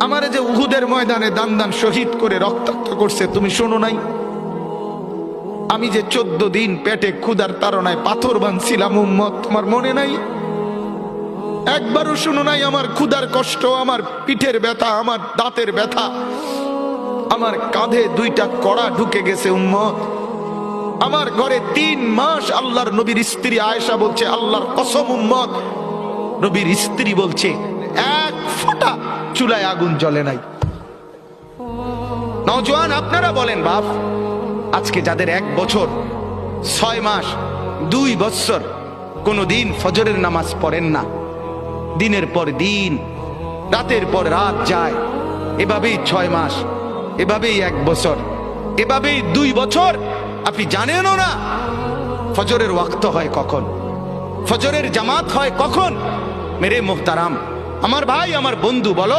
আমারে যে উহুদের ময়দানে দান দান শহীদ করে রক্তাক্ত করছে তুমি শোনো নাই? আমি যে 14 দিন পেটে ক্ষুধার তাড়নায় পাথর বাঁধছিলাম উম্মত, তোমার মনে নাই? একবারও শুনো নাই আমার ক্ষুধার কষ্ট, আমার পিঠের ব্যথা, আমার দাঁতের ব্যথা, আমার কাঁধে 2টা কড়া ঢুকে গেছে উম্মত। আমার ঘরে 3 মাস আল্লাহর নবীর স্ত্রী আয়েশা বলছে, আল্লাহর কসম উম্মত, নবীর স্ত্রী বলছে 1 ফোঁটা চুলায় আগুন জ্বলে নাই। নওজোয়ান আপনারা বলেন বাপ, আজকে যাদের 1 বছর 6 মাস 2 বছর কোনদিন ফজরের নামাজ পড়েন না, দিনের পর দিন রাতের পর রাত যায়, এভাবেই 6 মাস, এভাবেই 1 বছর, এভাবেই 2 বছর, আপনি জানেনও না ফজরের ওয়াক্ত হয় কখন, ফজরের জামাত হয় কখন। মেরে মুহতারাম, আমার ভাই, আমার বন্ধু, বলো